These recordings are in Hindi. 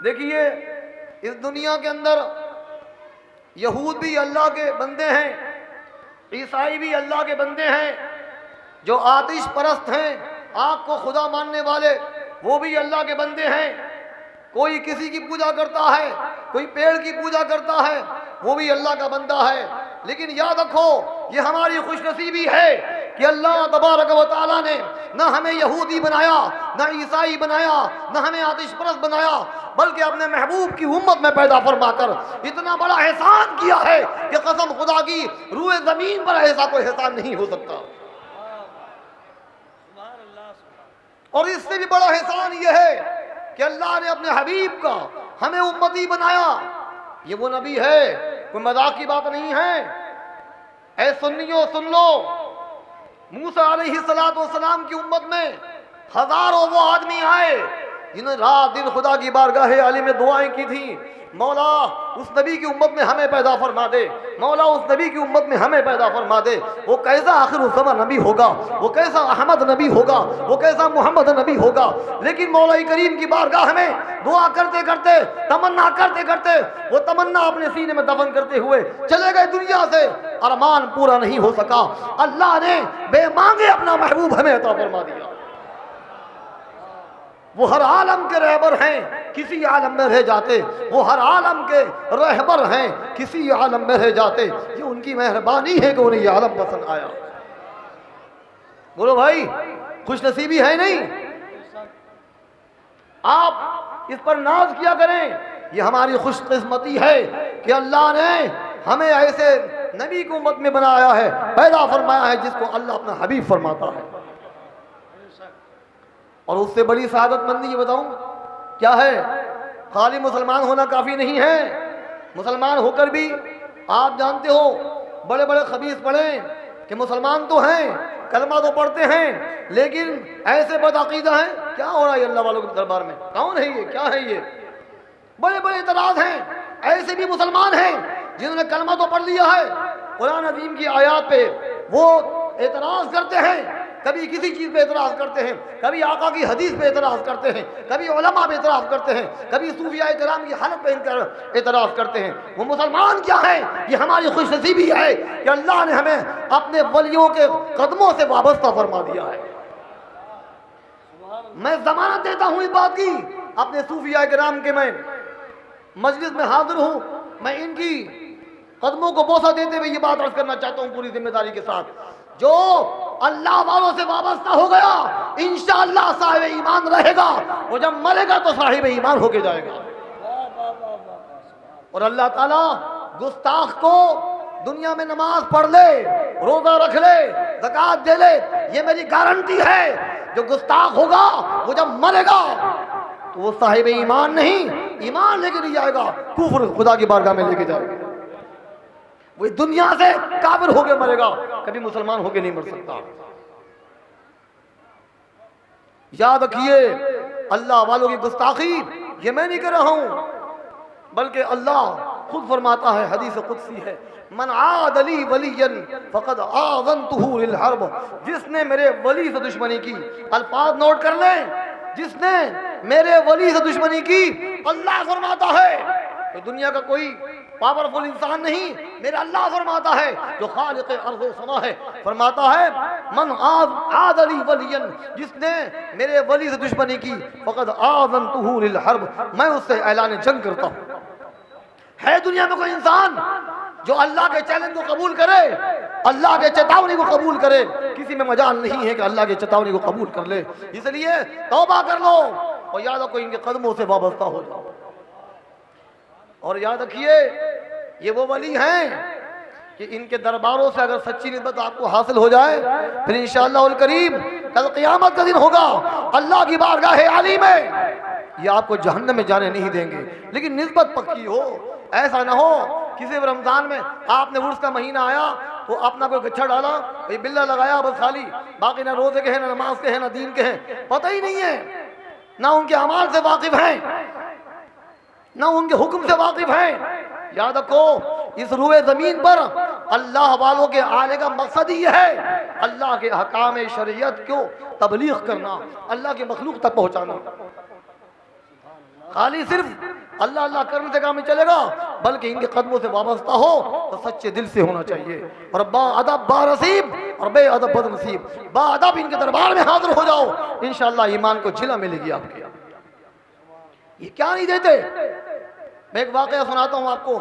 देखिए, इस दुनिया के अंदर यहूद भी अल्लाह के बंदे हैं, ईसाई भी अल्लाह के बंदे हैं, जो आतिश परस्त हैं, आग को खुदा मानने वाले, वो भी अल्लाह के बंदे हैं। कोई किसी की पूजा करता है, कोई पेड़ की पूजा करता है, वो भी अल्लाह का बंदा है। लेकिन याद रखो, ये हमारी खुशनसीबी है कि अल्लाह तबारक व तआला ने न हमें यहूदी बनाया, न ईसाई बनाया, न हमें आतिश परस्त बनाया, बल्कि अपने महबूब की उम्मत में पैदा फरमाकर इतना बड़ा एहसान किया है कि कसम खुदा की, रूए जमीन पर ऐसा कोई एहसान नहीं हो सकता। और इससे भी बड़ा एहसान यह है कि अल्लाह ने अपने हबीब का हमें उम्मती बनाया। ये वो नबी है, कोई मजाक की बात नहीं है। ऐ सुन्नियों सुन लो, मूसा अलैहिस्सलाम की उम्मत में हजारों वो आदमी आए जिन्होंने रात दिन खुदा की बारगाह आली में दुआएं की थी, मौला उस नबी की उम्मत में हमें पैदा फरमा दे, मौला उस नबी की उम्मत में हमें पैदा फरमा दे। वो कैसा आखिर उस्मा नबी होगा, वो कैसा अहमद नबी होगा, वो कैसा मोहम्मद नबी होगा। लेकिन मौला करीम की बारगाह में दुआ करते करते, तमन्ना करते करते, वो तमन्ना अपने सीने में दफन करते हुए चले गए दुनिया से। अरमान पूरा नहीं हो सका, अल्लाह ने बेमांगे अपना महबूब हमें अता फरमा दिया। वो हर आलम के रहबर हैं, किसी आलम में रह जाते, वो हर आलम के रहबर हैं, किसी आलम में रह जाते। ये उनकी मेहरबानी है कि उन्हें ये आलम पसंद आया। बोलो भाई, खुश नसीबी है नहीं? आप इस पर नाज किया करें। ये हमारी खुशकिस्मती है कि अल्लाह ने हमें ऐसे नबी की उम्मत में बनाया है, पैदा फरमाया है, जिसको अल्लाह अपना हबीब फरमाता है। और उससे बड़ी सआदतमंदी ये बताऊं क्या है? खाली मुसलमान होना काफ़ी नहीं है। मुसलमान होकर भी आप जानते हो, बड़े बड़े खबीस पढ़े कि मुसलमान तो हैं, कलमा तो पढ़ते हैं, लेकिन ऐसे बदअकीदा हैं। क्या हो रहा है अल्लाह वालों के दरबार में? कौन है ये? क्या है ये? बड़े बड़े इतराज़ हैं। ऐसे भी मुसलमान हैं जिन्होंने कलमा तो पढ़ लिया है, कुरान अज़ीम की आयत पे वो एतराज़ करते हैं, कभी किसी चीज़ पे एतराज़ करते हैं, कभी आका की हदीस पे एतराज़ करते हैं, कभी उलमा पे एतराज़ करते हैं, कभी सूफिया किराम की हालत पे एतराज़ करते हैं। वो मुसलमान क्या है? ये हमारी खुशनसीबी है कि अल्लाह ने हमें अपने वलियों के कदमों से वाबस्ता फरमा दिया है। मैं जमानत देता हूँ इस बात की, अपने सूफिया किराम के मैं मजलिस में हाजिर हूँ, मैं इनकी कदमों को बोसा देते हुए ये बात अर्ज करना चाहता हूँ पूरी जिम्मेदारी के साथ। जो अल्लाह वालों से वाबस्ता हो गया, इंशाअल्लाह साहिब ईमान रहेगा, वो जब मरेगा तो साहिब ईमान होके जाएगा। और अल्लाह ताला गुस्ताख को दुनिया में नमाज पढ़ ले, रोजा रख ले, ज़कात दे ले, ये मेरी गारंटी है। जो गुस्ताख होगा वो जब मरेगा तो वो साहिब ईमान नहीं, ईमान लेके नहीं जाएगा, कुफ्र खुदा की बारगाह में लेके जाएगा। वो दुनिया से काबिर होके मरेगा, कभी मुसलमान होके नहीं मर सकता। याद रखिए, अल्लाह वालों की गुस्ताखी ये मैं नहीं कर रहा हूं, बल्कि अल्लाह खुद फरमाता है, हदीस कुदसी है, मन आद अली वलियन फकद आज़नतुहु लिल हर्ब। जिसने मेरे वली से दुश्मनी की, अल्फाज नोट कर लें, जिसने मेरे वली से दुश्मनी की, अल्लाह फरमाता है, तो दुनिया का कोई पावरफुल इंसान नहीं, मेरा अल्लाह फरमाता है जो खालिक़ अर्ज़ व समा है, फरमाता है मन आद अली वलियन, जिसने मेरे वली से दुश्मनी की, फकद आज़नतुहु लिल हर्ब, मैं उससे ऐलान जंग करता हूँ। है दुनिया में कोई इंसान जो अल्लाह के चैलेंज को कबूल करे, अल्लाह के चेतावनी को कबूल करे? किसी में मजाल नहीं है कि अल्लाह के चेतावनी को कबूल कर ले। इसलिए तौबा कर लो और याद रखो, इनके कदमों से वाबस्ता हो जाओ। और याद रखिए, ये वो वली हैं कि इनके दरबारों से अगर सच्ची निस्बत आपको हासिल हो जाए, फिर इंशाअल्लाह करीम कल क़यामत का दिन होगा, अल्लाह की बारगाह आली में ये आपको जहन्नम में जाने नहीं देंगे, लेकिन निस्बत पक्की हो। ऐसा ना हो किसी रमजान में आपने उर्स का महीना आया तो अपना कोई गच्छा डाला, कोई बिल्ला लगाया, बस खाली, बाकी ना रोजे के हैं, ना नमाज के हैं, ना दीन के हैं, पता ही नहीं है, ना उनके अमाल से वाकिफ हैं, ना उनके हुक्म से वाकिफ हैं। याद रखो, इस रूए जमीन पर अल्लाह वालों के आने का मकसद ही है अल्लाह के अहकाम शरीयत को तबलीग करना, अल्लाह के मखलूक तक पहुंचाना। खाली सिर्फ अल्लाह अल्लाह करने से काम नहीं चलेगा, बल्कि इनके कदमों से वाबस्ता हो तो सच्चे दिल से होना चाहिए। और बाअदब बारसीब और बेअदब बदनसीब, बाअदब इनके दरबार में हाजिर हो जाओ, इंशाअल्लाह ईमान को झिला मिलेगी आपके। ये क्या नहीं देते। मैं एक वाकया सुनाता हूं आपको।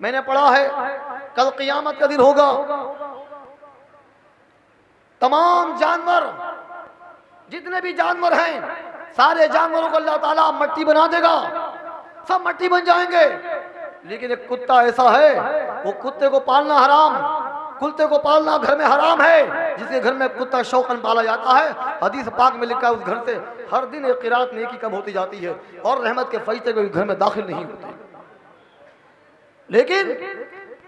मैंने पढ़ा है कल क़ियामत का दिन होगा, तमाम जानवर, जितने भी जानवर हैं, सारे जानवरों को अल्लाह ताला मट्टी बना देगा, सब मट्टी बन जाएंगे। लेकिन एक कुत्ता ऐसा है, वो कुत्ते को पालना हराम, कुत्ते को पालना घर में हराम है। जिसके घर में कुत्ता शौकन पाला जाता है, हदीस पाक में लिखा है, उस घर से हर दिन एक क़िरात नेकी कम होती जाती है और रहमत के फरिश्ते कोई घर में दाखिल नहीं होते। लेकिन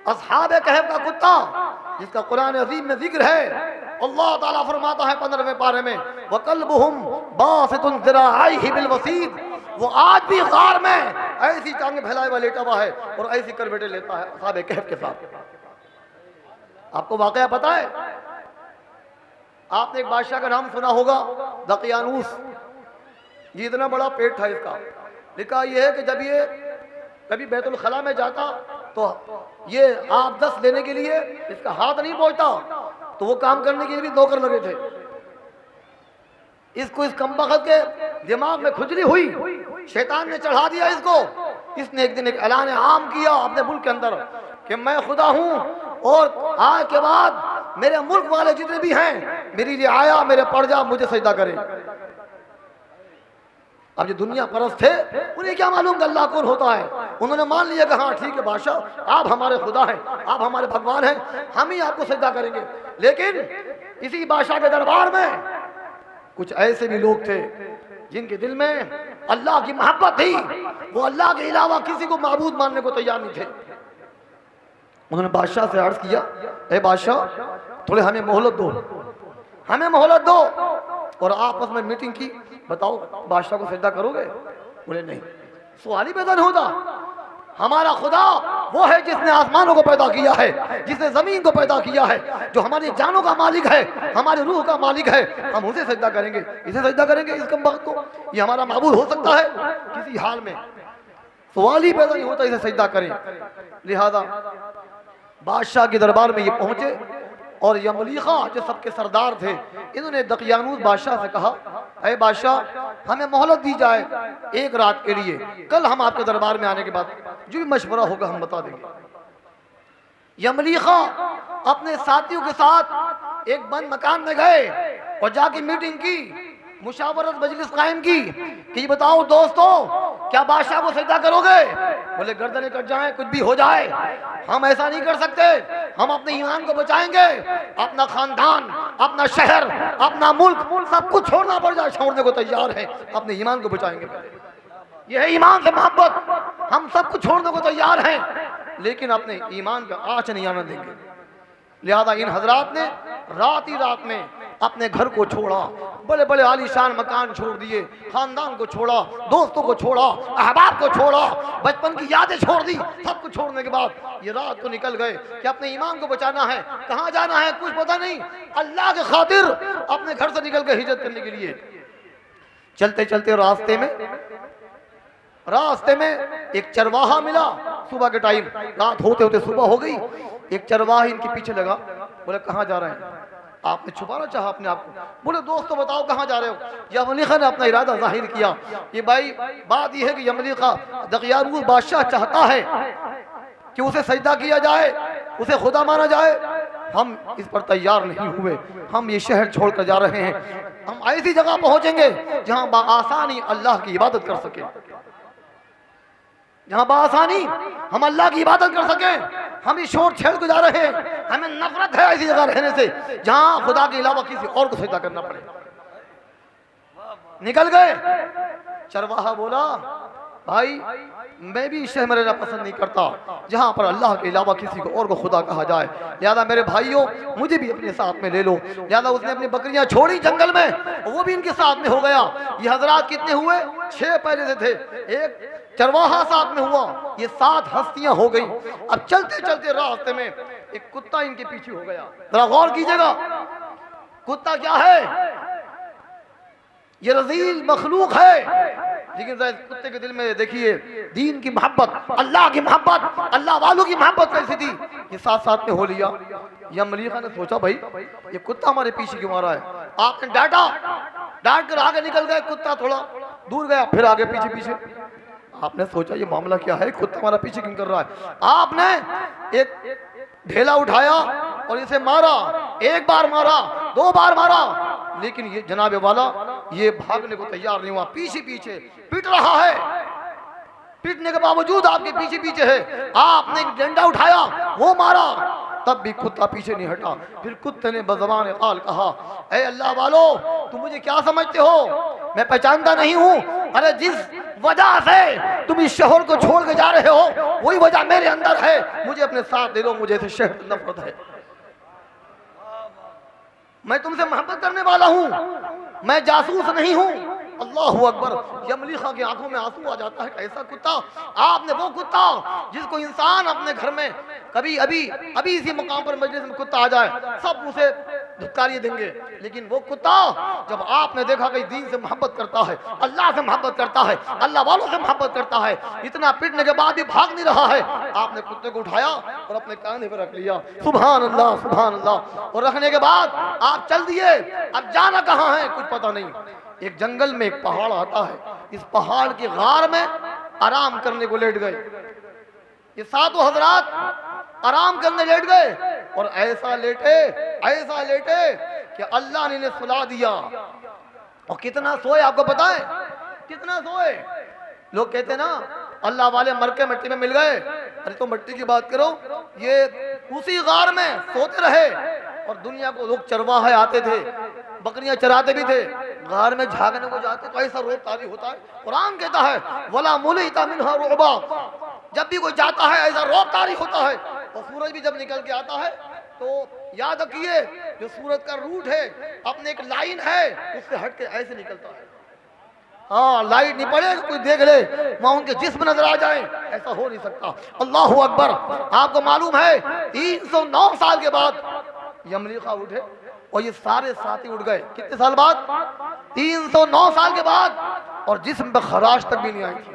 अस्हाबे कहफ का कुत्ता, जिसका कुरान अज़ीम में जिक्र है, अल्लाह ताला फरमाता है 15वें पारे में, वकल्बुहुम बासितुन ज़िराइहि बिल वसीद, वो आज भी गार में ऐसी टांगे फैलाए हुआ लेटा हुआ है और ऐसी कर बेटे लेता है अस्हाबे कहफ के साथ। आपको वाकया पता है, आपने एक बादशाह का नाम सुना होगा, दकियानूस। ये इतना बड़ा पेट था इसका। लिखा यह है कि जब ये कभी बैतुल खला में जाता तो ये आप 10 लेने के लिए इसका हाथ नहीं पहुंचता, तो वो काम करने के लिए भी नौकर लगे थे। इसको इस कमबख्त के दिमाग में खुजली हुई, शैतान ने चढ़ा दिया इसको। इसने एक दिन एक ऐलान आम किया अपने मुल्क के अंदर कि मैं खुदा हूं और आज के बाद मेरे मुल्क वाले जितने भी हैं, मेरी रियाया, मेरे प्रजा मुझे सजदा करें। अब जो दुनिया परस्त थे, उन्हें क्या मालूम अल्लाह कौन होता है। उन्होंने मान लिया कि हाँ ठीक है बादशाह, आप हमारे खुदा हैं, आप हमारे भगवान हैं, हम ही आपको सजदा करेंगे। लेकिन इसी बादशाह के दरबार में कुछ ऐसे भी लोग थे जिनके दिल में अल्लाह की मोहब्बत थी, वो अल्लाह के अलावा किसी को माबूद मानने को तैयार नहीं थे। उन्होंने बादशाह से अर्ज किया, ए बादशाह, थोड़े हमें मोहलत दो, हमें मोहलत दो। और आपस में मीटिंग की, बताओ बादशाह को सजदा करोगे? बोले नहीं। सवाल ही पैदा नहीं होता। हमारा खुदा वो है जिसने आसमानों को पैदा किया है, जिसने जमीन को पैदा किया है, जो हमारी जानों का मालिक है, हमारी रूह का मालिक है, हम उसे सजदा करेंगे, इसे सजदा करेंगे, इस कमबख्त को? ये हमारा माबूद हो सकता है किसी हाल में? सवाल ही पैदा नहीं होता इसे सजदा करें। लिहाजा बादशाह के दरबार में ये पहुंचे और यमलीखा जो सबके सरदार थे, इन्होंने दकियानूस बादशाह से कहा, अरे बादशाह, हमें मोहलत दी जाए एक रात के लिए, कल हम आपके दरबार में आने के बाद जो भी मशवरा होगा हम बता देंगे। यमलीखा अपने साथियों के साथ एक बंद मकान में गए और जाके मीटिंग की, मुशावरत मजलिस कायम की कि ये बताओ दोस्तों, क्या बादशाह को सजदा करोगे? बोले गर्दनें कट जाएं, कुछ भी हो जाए, हम ऐसा नहीं कर सकते। हम अपने ईमान को बचाएंगे, अपना खानदान, अपना शहर, अपना मुल्क, सब कुछ छोड़ना पड़ जाए, छोड़ने को तैयार है, अपने ईमान को बचाएंगे। यह है ईमान से मोहब्बत, हम सब कुछ छोड़ने को तैयार हैं, लेकिन अपने ईमान का आँच नहीं आने देंगे। लिहाजा इन हजरात ने रात ही रात में अपने घर को छोड़ा, बड़े बड़े आलीशान मकान छोड़ दिए, खानदान को छोड़ा, दोस्तों को छोड़ा, अहबाब को छोड़ा, बचपन की यादें छोड़ दी। सब कुछ छोड़ने के बाद ये रात को निकल गए कि अपने ईमान को बचाना है। कहाँ जाना है कुछ पता नहीं, अल्लाह के खातिर अपने घर से निकल के हिजरत करने के लिए चलते चलते रास्ते में एक चरवाहा मिला। सुबह के टाइम, रात होते होते सुबह हो गई। एक चरवाहा इनके पीछे लगा। बोले कहाँ जा रहे हैं? आपने छुपाना चाहा अपने आप को। बोले दोस्तों बताओ कहाँ जा रहे हो? यमलीखा ने अपना इरादा जाहिर किया कि भाई बात यह है कि यमलीखा दकियानूस बादशाह चाहता है कि उसे सजदा किया जाए, उसे खुदा माना जाए। हम इस पर तैयार नहीं हुए, हम ये शहर छोड़कर जा रहे हैं। हम ऐसी जगह पहुंचेंगे जहां बाआसानी अल्लाह की इबादत कर सके, जहां बाआसानी हम अल्लाह की इबादत कर सके। हम इस शोर छेड़ को जा रहे हैं, हमें नफरत है ऐसी जगह रहने से जहां खुदा के अलावा किसी और को सजदा करना पड़े। निकल गए। चरवाहा बोला भाई मैं भी इस शहर में रहना पसंद नहीं करता जहां पर अल्लाह के अलावा किसी को और को खुदा कहा जाए। लिहाजा मेरे भाइयों मुझे भी अपने साथ में ले लो। लिहाजा उसने अपनी बकरियां छोड़ी जंगल में, वो भी इनके साथ में हो गया। ये हजरात कितने हुए? 6 पहले से थे, एक चरवाहा साथ में हुआ, ये 7 हस्तियां हो गई। अब चलते चलते रास्ते में एक कुत्ता इनके पीछे हो गया। जरा गौर कीजिएगा कुत्ता क्या है। ये रजील मखलूक है, लेकिन कुत्ते के दिल में देखिए दीन की मोहब्बत, अल्लाह की मोहब्बत, अल्लाह वालों की मोहब्बत कैसी थी, ये साथ साथ में हो लिया। या मलीका ने सोचा भाई ये कुत्ता हमारे पीछे क्यों आ रहा है, आपने डांट कर आगे निकल गए, कुत्ता थोड़ा दूर गया, फिर आगे पीछे पीछे। आपने सोचा ये मामला क्या है, कुत्ता हमारा पीछे क्यों कर रहा है। आपने एक ढेला उठाया और इसे मारा, एक बार मारा, 2 बार मारा, लेकिन ये जनाब वाला ये भागने को तैयार नहीं हुआ, पीछे पीछे पीट रहा है। पीटने के बावजूद आपके पीछे पीछे है। आपने एक डंडा उठाया, वो मारा, तब भी कुत्ता पीछे नहीं हटा। फिर कुत्ते ने बज़बान क़ाल कहा, ऐ अल्लाह वालो, तुम मुझे क्या समझते हो, मैं पहचानता नहीं हूँ। अरे जिस वजह से तुम इस शहर को छोड़ के जा रहे हो वही वजह मेरे अंदर है, मुझे अपने साथ दे दो, मुझे इस शहर से नफरत है। मैं तुमसे मोहब्बत करने वाला हूँ, मैं जासूस नहीं हूँ। अल्लाहु अकबर। यमलीखा की आंखों में आंसू आ जाता है। ऐसा कुत्ता, आपने वो कुत्ता जिसको इंसान अपने घर में कभी अभी इसी मुकाम पर मजलिस में कुत्ता आ जाए सब उसे धुतकारियां देंगे, लेकिन वो कुत्ता जब आपने देखा कि दीन से मोहब्बत करता है, अल्लाह से मोहब्बत करता है, अल्लाह वालों से मोहब्बत करता है, इतना पीटने के बाद भी भाग नहीं रहा है, आपने कुत्ते को उठाया और अपने कांधे पर रख लिया। सुभान अल्लाह, सुभान अल्लाह। और रखने के बाद आप चल दिए। अब जाना कहाँ है कुछ पता नहीं। एक जंगल में एक पहाड़ आता है, इस पहाड़ की गार में आराम करने को लेट गए। ये सातों हजरात आराम करने लेट गए और ऐसा लेटे कि अल्लाह ने इन्हें सुला दिया। और कितना सोए आपको पता है, कितना सोए। लोग कहते ना अल्लाह वाले मर के मिट्टी में मिल गए, अरे तो मिट्टी की बात करो, ये उसी गार में सोते रहे। और दुनिया को लोग चरवाहे आते थे, बकरियां चराते भी थे, गार में झागने को जाते तो ऐसा रोब तारी होता है। कुरान कहता है वला मुलिता मिनहा रुबा, जब भी कोई जाता है ऐसा रोब तारी होता है। और सूरज भी जब निकल के आता है तो याद रखिए जो सूरज का रूट है अपने एक लाइन है उससे हट के ऐसे निकलता है। हाँ, लाइट नहीं पड़े कोई देख ले वहां उनके जिस्म नजर आ जाए, ऐसा हो नहीं सकता। अल्लाह अकबर। आपको मालूम है 309 साल के बाद यमलीखा उठे और ये सारे साथी उठ गए। कितने साल बाद? 309 साल के बाद। और जिस्म पे खराश तक भी नहीं आई थी।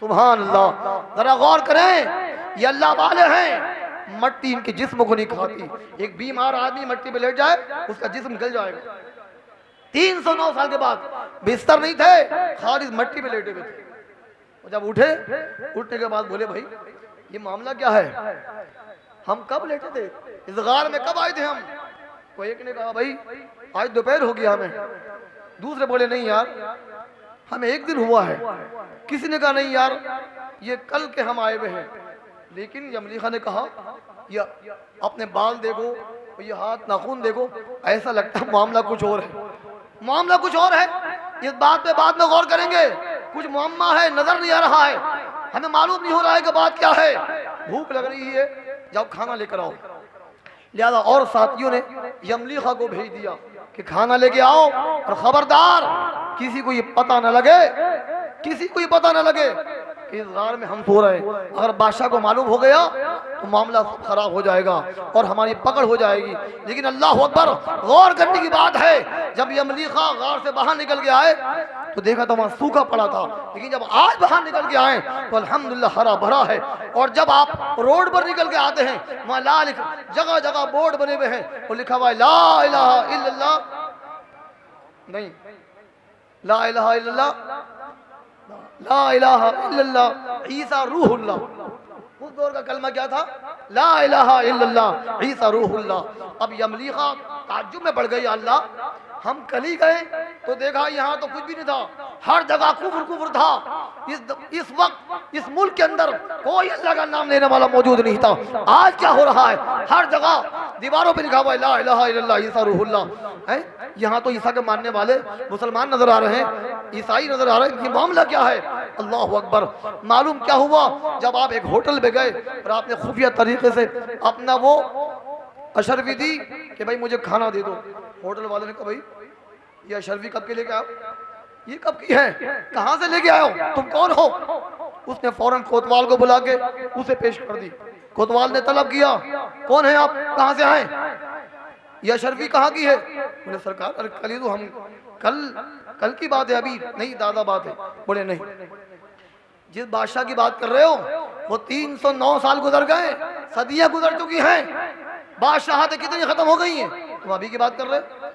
सुभान अल्लाह। जरा गौर करें, ये अल्लाह वाले हैं, मट्टी इनके जिस्म को नहीं खाती। एक बीमार आदमी मट्टी पे लेट जाए उसका जिस्म गल जाएगा। 309 साल के बाद बिस्तर नहीं थे, खाली मट्टी पे लेटे हुए थे। और जब उठने के बाद बोले भाई ये मामला क्या है, हम कब लेटे थे, इस गार में कब आए थे हम। कोई एक ने कहा भाई आज दोपहर हो गया हमें। दूसरे बोले नहीं यार हमें एक दिन हुआ है। किसी ने कहा नहीं यार ये कल के हम आए हुए हैं। लेकिन यमलीखा ने कहा ये अपने बाल देखो, ये हाथ नाखून देखो, ऐसा लगता है मामला कुछ और है, मामला कुछ और है। इस बात पे बाद में गौर करेंगे, कुछ मुअम्मा है, नजर नहीं आ रहा है, हमें मालूम नहीं हो रहा है कि बात क्या है। भूख लग रही है, जाओ खाना लेकर आओ। लिहाजा और साथियों ने यमलीखा को भेज दिया कि खाना लेके आओ और खबरदार किसी को ये पता न लगे, किसी को ये पता न लगे कि इस गार में हम सो रहे हैं। अगर बादशाह को मालूम हो गया तो मामला खराब हो जाएगा और हमारी पकड़ हो जाएगी। लेकिन अल्लाह अकबर, गौर करने की बात है, जब यमलीखा गार से बाहर निकल के आए तो देखा तो वहां सूखा पड़ा था। लेकिन जब आज बाहर निकल के आए तो अल्हम्दुलिल्लाह हरा भरा है। और जब आप रोड पर निकल के आते हैं वहां ला लिख जगह जगह बोर्ड बने हुए हैं और लिखा हुआ है ला इलाहा इल्लल्लाह, नहीं ला इलाहा इल्लल्लाह, ला इलाहा इल्लल्लाह ईसा रूहुल्लाह। उस दौर का कलमा क्या था? ला इलाहा इल्लल्लाह ईसा रूहुल्लाह। अब यमलीखा ताज्जुब में पड़ गई, अल्लाह हम कल ही गए तो देखा यहाँ तो कुछ भी नहीं था, हर जगह कुफ्र कुफ्र था। इस वक्त इस मुल्क के अंदर कोई अल्लाह का नाम लेने वाला मौजूद नहीं था। आज क्या हो रहा है, हर जगह दीवारों पे लिखा हुआ है ला इलाहा इल्लल्लाह ईसा रूहुल्लाह है। यहाँ तो ईसा के मानने वाले मुसलमान नजर आ रहे हैं, ईसाई नजर आ रहे हैं। ये मामला क्या है? अल्लाह अकबर। मालूम क्या हुआ, जब आप एक होटल में गए और आपने खुफिया तरीके से अपना वो अशरफी दी कि भाई मुझे खाना दे दो, होटल वाले ने कहा भाई ये अशरफी कब के लेके आओ, ये कब की है, कहाँ से लेके आए हो, तुम कौन हो? उसने फौरन कोतवाल को बुला के उसे पेश कर दी। कोतवाल ने तलब किया कौन है आप, कहाँ से आए, ये अशरफी कहाँ की है? बोले सरकार अरे कल ही तो हम कल की बात है, अभी नहीं ताज़ा बात है। बोले नहीं, जिस बादशाह की बात कर रहे हो वो 309 साल गुजर गए, सदियां गुजर चुकी हैं, बादशाहतें कितनी खत्म हो गई हैं, तुम अभी की बात कर रहे हो?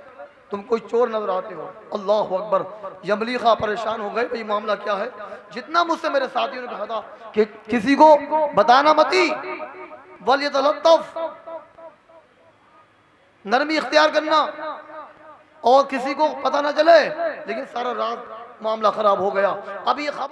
तुम कोई चोर नजर आते हो। अल्लाह अकबर। यमलीखा परेशान हो गए, भाई मामला क्या है। जितना मुझसे मेरे साथियों ने कहा था कि किसी को बताना मती, वलियतलत्तफ, नरमी इख्तियार करना, और किसी को पता ना चले, लेकिन सारा रात मामला खराब हो गया। अब ये